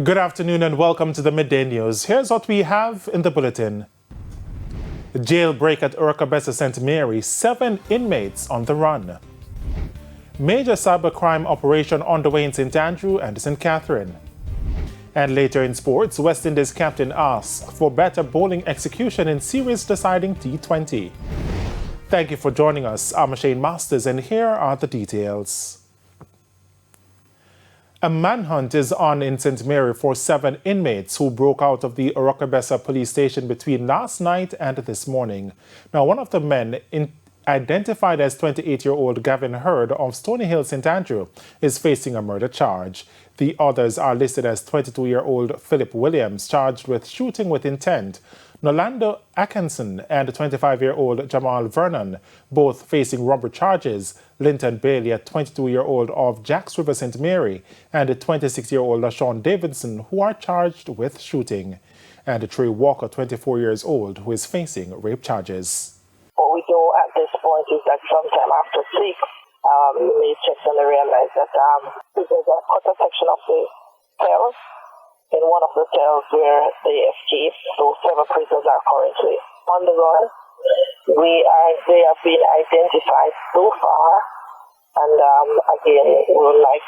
Good afternoon and welcome to the Midday News. Here's what we have in the bulletin. Jailbreak at Urquebessa St. Mary, 7 inmates on the run. Major cybercrime operation underway in St. Andrew and St. Catherine. And later in sports, West Indies captain asks for better bowling execution in series deciding T20. Thank you for joining us. I'm Shane Masters and here are the details. A manhunt is on in St. Mary for 7 inmates who broke out of the Urquebessa police station between last night and this morning. Now, one of the men, identified as 28-year-old Gavin Hurd of Stony Hill, St. Andrew, is facing a murder charge. The others are listed as 22-year-old Philip Williams, charged with shooting with intent, Nolando Atkinson and 25-year-old Jamal Vernon, both facing robbery charges, Linton Bailey, a 22-year-old of Jacks River St. Mary, and a 26-year-old LaShawn Davidson, who are charged with shooting, and Trey Walker, 24 years old, who is facing rape charges. What we know at this point is that sometime after 6, we made checks and realized that there's a quarter section of the cell in one of the cells where they escaped. So 7 prisoners are currently on the run. They have been identified so far, and again, we would like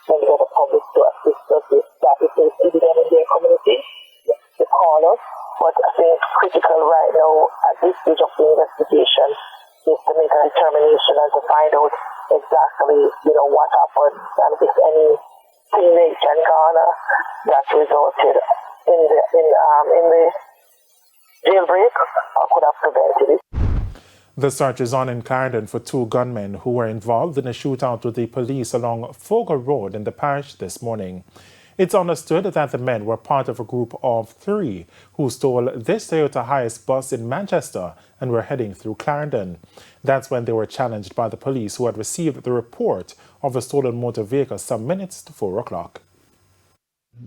the public to assist us with that if they see them in their community, to call us. But I think critical right now at this stage of the investigation is to make a determination and to find out exactly, what happened and if any teammates and Ghana that resulted in the jailbreak or could have prevented it. The search is on in Clarendon for 2 gunmen who were involved in a shootout with the police along Fogo Road in the parish this morning. It's understood that the men were part of a group of 3 who stole this Toyota Hiace bus in Manchester and were heading through Clarendon. That's when they were challenged by the police, who had received the report of a stolen motor vehicle some minutes to 4 o'clock.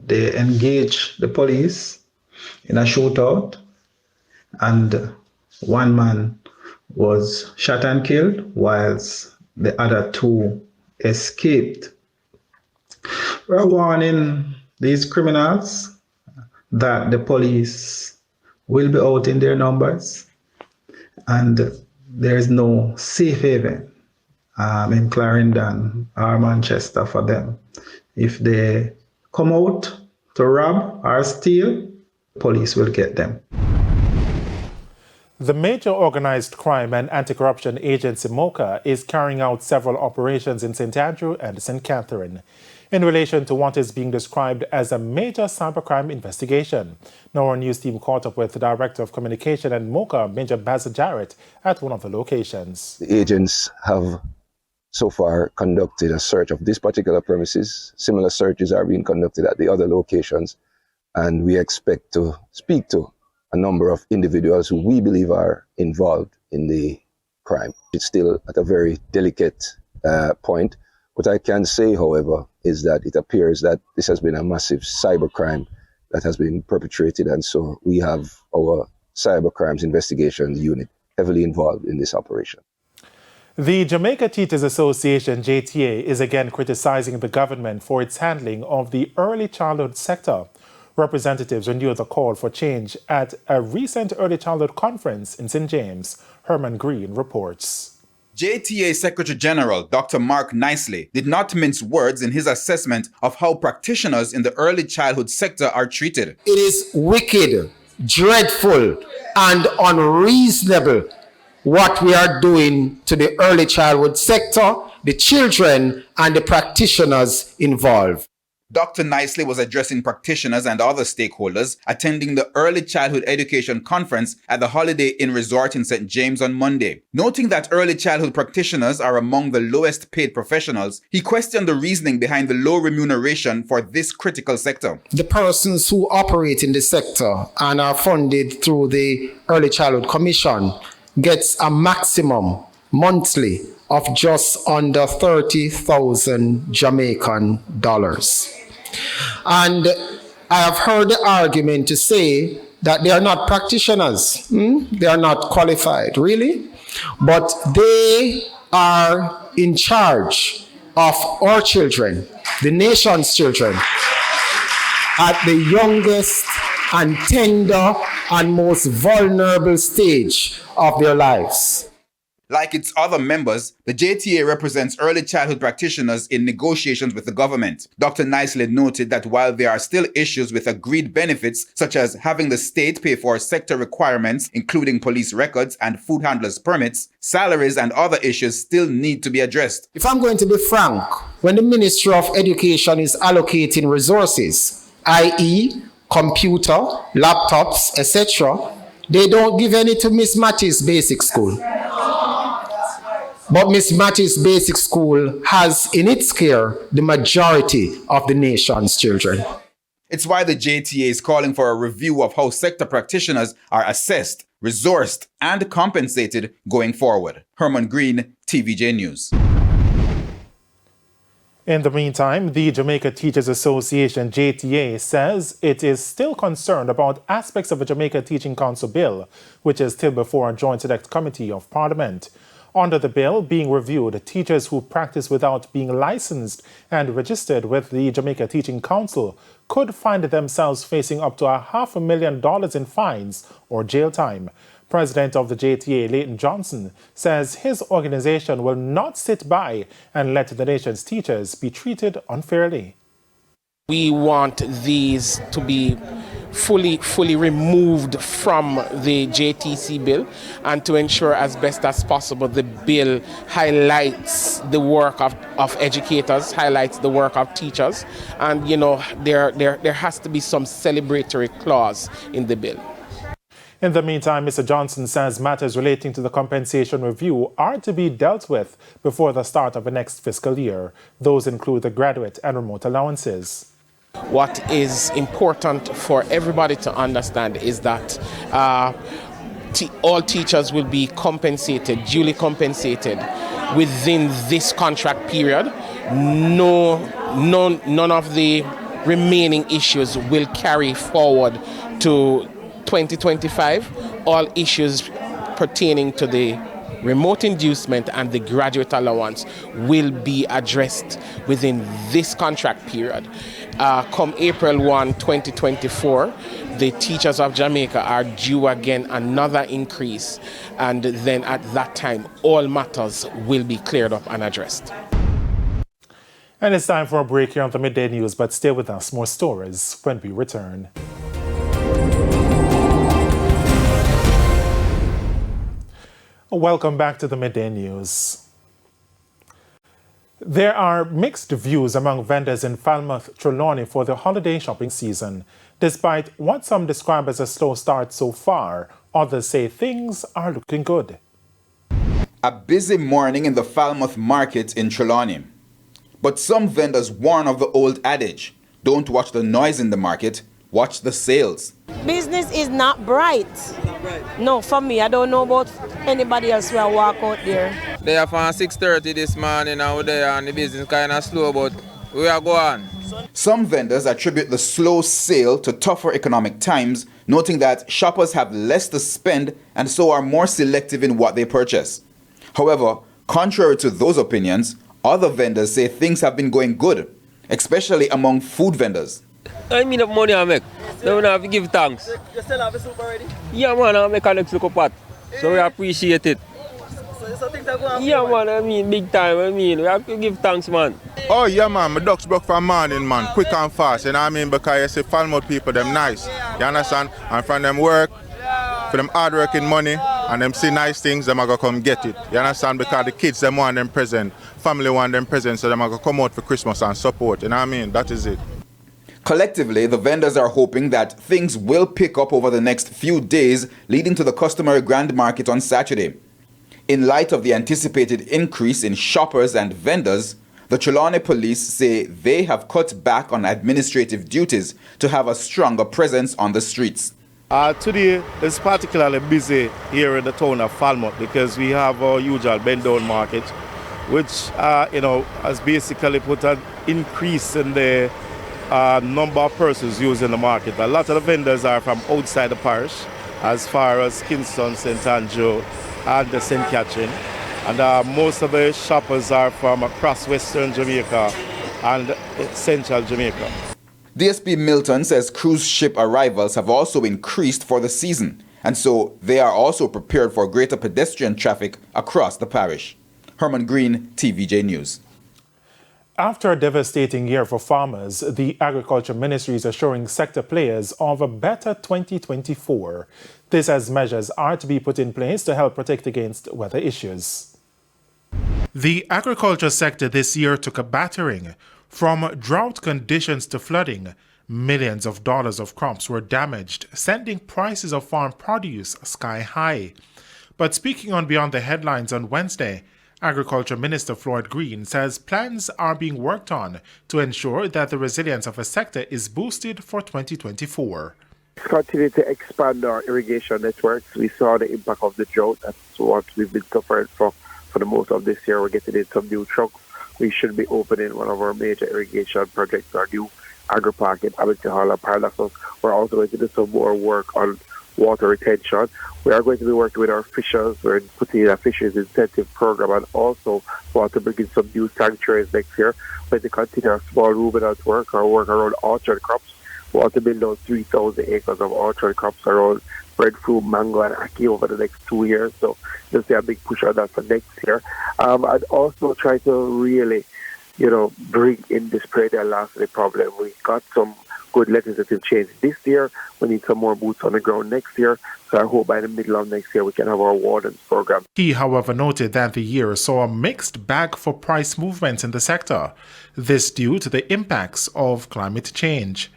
They engaged the police in a shootout, and 1 man was shot and killed, whilst the other 2 escaped. We're warning these criminals that the police will be out in their numbers, and there is no safe haven in Clarendon or Manchester for them. If they come out to rob or steal, the police will get them. The major organized crime and anti-corruption agency MOCA is carrying out several operations in St. Andrew and St. Catherine in relation to what is being described as a major cybercrime investigation. Now our news team caught up with the Director of Communication and MOCA, Major Basil Jarrett, at one of the locations. The agents have so far conducted a search of this particular premises. Similar searches are being conducted at the other locations, and we expect to speak to a number of individuals who we believe are involved in the crime. It's still at a very delicate point. What I can say, however, is that it appears that this has been a massive cybercrime that has been perpetrated, and so we have our cybercrimes investigations unit heavily involved in this operation. The Jamaica Teachers Association, JTA, is again criticizing the government for its handling of the early childhood sector. Representatives renewed the call for change at a recent early childhood conference in St. James. Herman Green reports. JTA Secretary General Dr. Mark Nicely did not mince words in his assessment of how practitioners in the early childhood sector are treated. It is wicked, dreadful, and unreasonable what we are doing to the early childhood sector, the children, and the practitioners involved. Dr. Nicely was addressing practitioners and other stakeholders attending the Early Childhood Education Conference at the Holiday Inn Resort in St. James on Monday. Noting that early childhood practitioners are among the lowest paid professionals, he questioned the reasoning behind the low remuneration for this critical sector. The persons who operate in the sector and are funded through the Early Childhood Commission gets a maximum monthly of just under 30,000 Jamaican dollars. And I have heard the argument to say that they are not practitioners. They are not qualified, really. But they are in charge of our children, the nation's children. at the youngest and tender and most vulnerable stage of their lives. Like its other members, the JTA represents early childhood practitioners in negotiations with the government. Dr. Nicely noted that while there are still issues with agreed benefits, such as having the state pay for sector requirements, including police records and food handlers' permits, salaries and other issues still need to be addressed. If I'm going to be frank, when the Ministry of Education is allocating resources, i.e., computer, laptops, etc., they don't give any to Miss Matty's Basic School. But Miss Matty's Basic School has in its care the majority of the nation's children. It's why the JTA is calling for a review of how sector practitioners are assessed, resourced, and compensated going forward. Herman Green, TVJ News. In the meantime, the Jamaica Teachers Association, JTA, says it is still concerned about aspects of a Jamaica Teaching Council bill, which is still before a Joint Select Committee of Parliament. Under the bill being reviewed, teachers who practice without being licensed and registered with the Jamaica Teaching Council could find themselves facing up to $500,000 in fines or jail time. President of the JTA, Leighton Johnson, says his organization will not sit by and let the nation's teachers be treated unfairly. We want these to be fully removed from the JTC bill, and to ensure as best as possible the bill highlights the work of educators, highlights the work of teachers, and there has to be some celebratory clause in the bill. In the meantime, Mr. Johnson says matters relating to the compensation review are to be dealt with before the start of the next fiscal year. Those include the graduate and remote allowances. What is important for everybody to understand is that all teachers will be compensated, duly compensated within this contract period. None of the remaining issues will carry forward to 2025. All issues pertaining to the remote inducement and the graduate allowance will be addressed within this contract period. Come April 1, 2024, the teachers of Jamaica are due again another increase, and then at that time all matters will be cleared up and addressed. And it's time for a break here on the Midday News, but stay with us. More stories when we return. Welcome back to the Midday News. There are mixed views among vendors in Falmouth, Trelawney for the holiday shopping season. Despite what some describe as a slow start so far, others say things are looking good. A busy morning in the Falmouth Market in Trelawney. But some vendors warn of the old adage, don't watch the noise in the market, watch the sales. Business is not bright. No, for me, I don't know about anybody else who walk out there. They are from 6:30 this morning out there and the business kind of slow, but we are going. Some vendors attribute the slow sale to tougher economic times, noting that shoppers have less to spend and so are more selective in what they purchase. However, contrary to those opinions, other vendors say things have been going good, especially among food vendors. I mean, the money I make, so we have to give thanks. You still have a soup already? Yeah, man, I make a next look pot, so we appreciate it. So things are going yeah, man, I mean, big time, we have to give thanks, man. Oh, yeah, man, my ducks broke from morning, man, quick and fast, you know what I mean, because you see Falmouth people, them nice, you understand? And from them work, for them hard working money, and them see nice things, them are going to come get it, you understand? Because the kids, them want them present, family want them present, so them are going to come out for Christmas and support, you know what I mean? That is it. Collectively, the vendors are hoping that things will pick up over the next few days, leading to the customary grand market on Saturday. In light of the anticipated increase in shoppers and vendors, the Trelawney police say they have cut back on administrative duties to have a stronger presence on the streets. Today is particularly busy here in the town of Falmouth because we have our usual bend down market, which has basically put an increase in the number of persons using the market. A lot of the vendors are from outside the parish, as far as Kingston, St. Andrew, and St. Catherine. And most of the shoppers are from across Western Jamaica and Central Jamaica. DSP Milton says cruise ship arrivals have also increased for the season, and so they are also prepared for greater pedestrian traffic across the parish. Herman Green, TVJ News. After a devastating year for farmers, the Agriculture Ministry is assuring sector players of a better 2024. This as measures are to be put in place to help protect against weather issues. The agriculture sector this year took a battering. From drought conditions to flooding, millions of dollars of crops were damaged, sending prices of farm produce sky high. But speaking on Beyond the Headlines on Wednesday, Agriculture Minister Floyd Green says plans are being worked on to ensure that the resilience of a sector is boosted for 2024. Continue to expand our irrigation networks. We saw the impact of the drought. That's what we've been suffering for the most of this year. We're getting in some new trucks. We should be opening one of our major irrigation projects, our new agri-park in Hamilton Hall and Paradoxus. We're also going to do some more work on water retention. We are going to be working with our fishers. We're putting in a fisheries incentive program, and also want to bring in some new sanctuaries next year. We're going to continue our small ruminant work, our work around orchard crops. We want to build out 3,000 acres of orchard crops around breadfruit, mango, and ackee over the next 2 years. So you'll see a big push on that for next year. I'd also try to really, bring in this perennial larceny problem. We got some good legislative change this year. We need some more boots on the ground next year. So I hope by the middle of next year we can have our wardens program. He, however, noted that the year saw a mixed bag for price movements in the sector. This due to the impacts of climate change.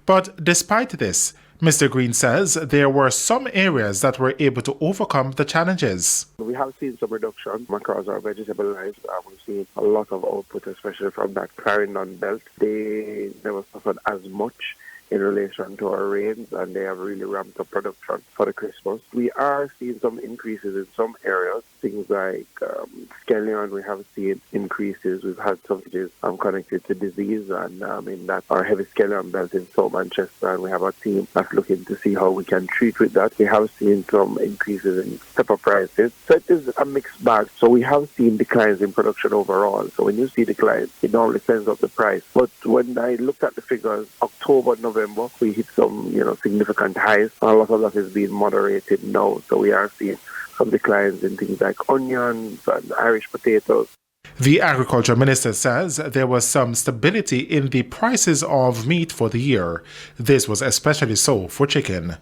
But despite this, Mr. Green says there were some areas that were able to overcome the challenges. We have seen some reduction across our vegetable lines. We've seen a lot of output, especially from that Clarendon belt. They never suffered as much in relation to our rains, and they have really ramped up production for the Christmas. We are seeing some increases in some areas, things like scallion. We have seen increases. We've had some changes connected to disease, and in that our heavy scallion belt in South Manchester, and we have a team that's looking to see how we can treat with that. We have seen some increases in pepper prices. So it is a mixed bag. So we have seen declines in production overall. So when you see declines, it normally sends up the price. But when I looked at the figures, October, November, we hit some, significant highs. A lot of that is being moderated now. So we are seeing some declines in things like onions and Irish potatoes. The Agriculture Minister says there was some stability in the prices of meat for the year. This was especially so for chicken.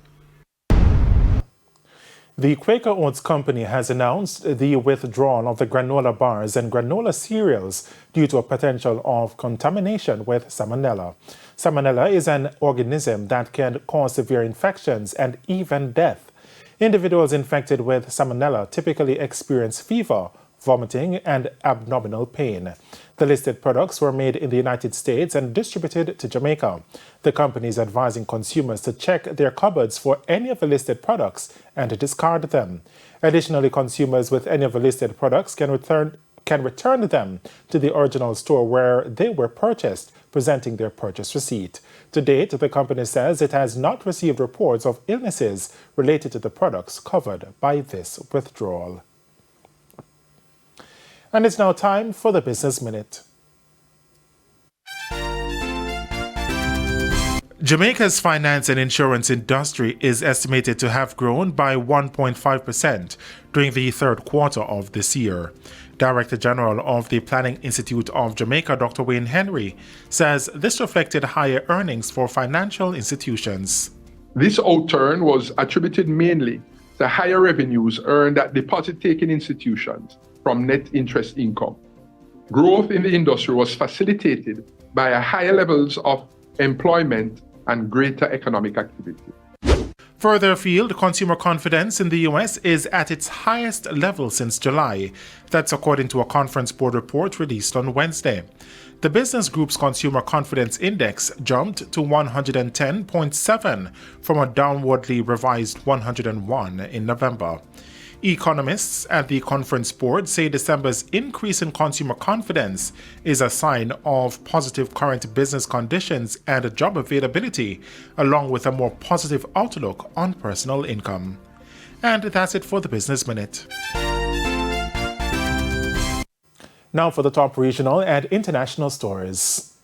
The Quaker Oats Company has announced the withdrawal of the granola bars and granola cereals due to a potential of contamination with salmonella. Salmonella is an organism that can cause severe infections and even death. Individuals infected with salmonella typically experience fever, vomiting, and abdominal pain. The listed products were made in the United States and distributed to Jamaica. The company is advising consumers to check their cupboards for any of the listed products and to discard them. Additionally, consumers with any of the listed products can return them to the original store where they were purchased, presenting their purchase receipt. To date, the company says it has not received reports of illnesses related to the products covered by this withdrawal. And it's now time for the Business Minute. Jamaica's finance and insurance industry is estimated to have grown by 1.5% during the third quarter of this year. Director General of the Planning Institute of Jamaica, Dr. Wayne Henry, says this reflected higher earnings for financial institutions. This outturn was attributed mainly to higher revenues earned at deposit-taking institutions from net interest income. Growth in the industry was facilitated by higher levels of employment and greater economic activity. Further afield, consumer confidence in the U.S. is at its highest level since July. That's according to a Conference Board report released on Wednesday. The business group's consumer confidence index jumped to 110.7 from a downwardly revised 101 in November. Economists at the Conference Board say December's increase in consumer confidence is a sign of positive current business conditions and job availability, along with a more positive outlook on personal income. And that's it for the Business Minute. Now for the top regional and international stories.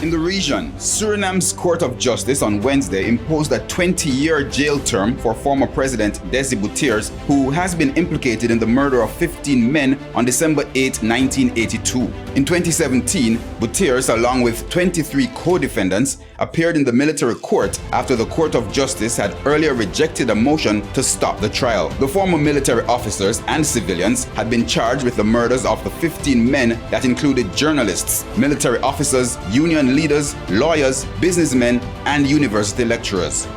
In the region, Suriname's Court of Justice on Wednesday imposed a 20-year jail term for former President Desi Bouterse, who has been implicated in the murder of 15 men on December 8, 1982. In 2017, Bouterse, along with 23 co-defendants, appeared in the military court after the Court of Justice had earlier rejected a motion to stop the trial. The former military officers and civilians had been charged with the murders of the 15 men that included journalists, military officers, union leaders, lawyers, businessmen, and university lecturers.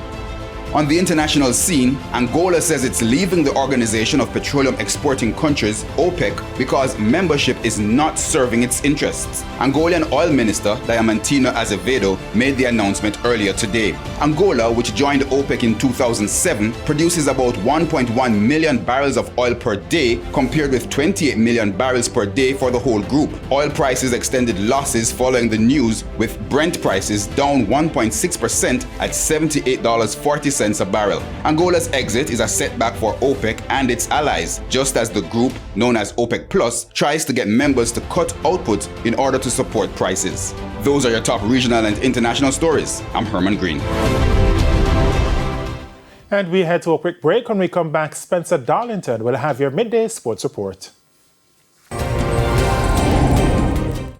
On the international scene, Angola says it's leaving the Organization of Petroleum Exporting Countries, OPEC, because membership is not serving its interests. Angolan Oil Minister Diamantino Azevedo made the announcement earlier today. Angola, which joined OPEC in 2007, produces about 1.1 million barrels of oil per day, compared with 28 million barrels per day for the whole group. Oil prices extended losses following the news, with Brent prices down 1.6% at $78.40 a barrel. Angola's exit is a setback for OPEC and its allies, just as the group, known as OPEC Plus, tries to get members to cut output in order to support prices. Those are your top regional and international stories. I'm Herman Green. And we head to a quick break. When we come back, Spencer Darlington will have your midday sports report.